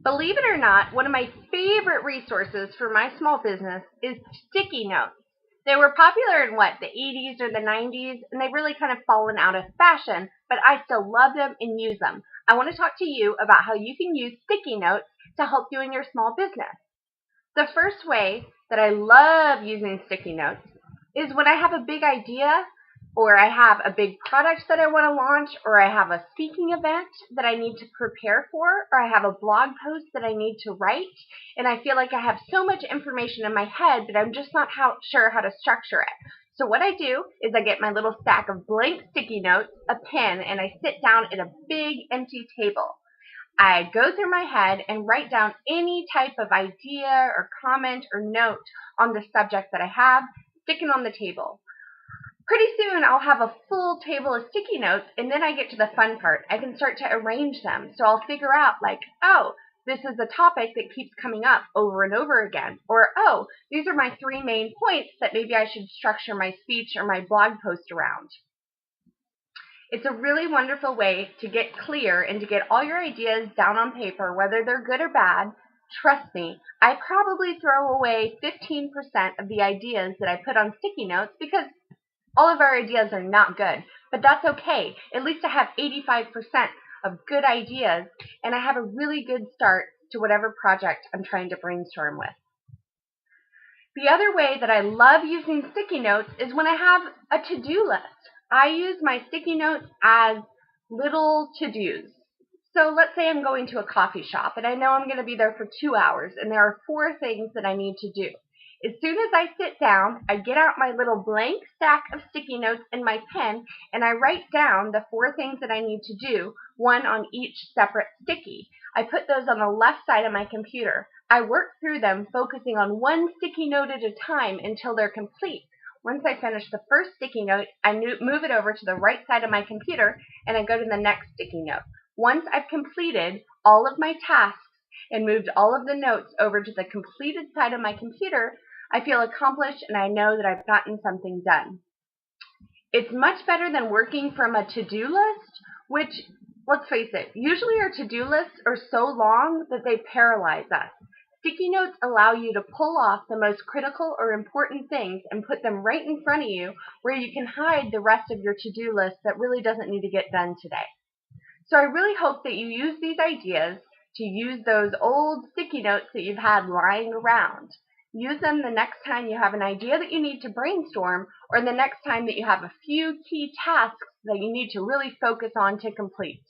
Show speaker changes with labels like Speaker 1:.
Speaker 1: Believe it or not, one of my favorite resources for my small business is sticky notes. They were popular in the 80s or the 90s, and they've really kind of fallen out of fashion, but I still love them and use them. I want to talk to you about how you can use sticky notes to help you in your small business. The first way that I love using sticky notes is when I have a big idea, or I have a big product that I want to launch, or I have a speaking event that I need to prepare for, or I have a blog post that I need to write, and I feel like I have so much information in my head that I'm just not sure how to structure it. So what I do is I get my little stack of blank sticky notes, a pen, and I sit down at a big empty table. I go through my head and write down any type of idea or comment or note on the subject that I have, sticking on the table. Pretty soon I'll have a full table of sticky notes, and then I get to the fun part. I can start to arrange them. So I'll figure out this is a topic that keeps coming up over and over again. Or, these are my 3 main points that maybe I should structure my speech or my blog post around. It's a really wonderful way to get clear and to get all your ideas down on paper, whether they're good or bad. Trust me, I probably throw away 15% of the ideas that I put on sticky notes because all of our ideas are not good, but that's okay. At least I have 85% of good ideas, and I have a really good start to whatever project I'm trying to brainstorm with. The other way that I love using sticky notes is when I have a to-do list. I use my sticky notes as little to-dos. So let's say I'm going to a coffee shop, and I know I'm going to be there for 2 hours, and there are 4 things that I need to do. As soon as I sit down, I get out my little blank stack of sticky notes and my pen, and I write down the 4 things that I need to do, one on each separate sticky. I put those on the left side of my computer. I work through them, focusing on one sticky note at a time until they're complete. Once I finish the first sticky note, I move it over to the right side of my computer, and I go to the next sticky note. Once I've completed all of my tasks and moved all of the notes over to the completed side of my computer, I feel accomplished and I know that I've gotten something done. It's much better than working from a to-do list, which, let's face it, usually our to-do lists are so long that they paralyze us. Sticky notes allow you to pull off the most critical or important things and put them right in front of you, where you can hide the rest of your to-do list that really doesn't need to get done today. So I really hope that you use these ideas to use those old sticky notes that you've had lying around. Use them the next time you have an idea that you need to brainstorm, or the next time that you have a few key tasks that you need to really focus on to complete.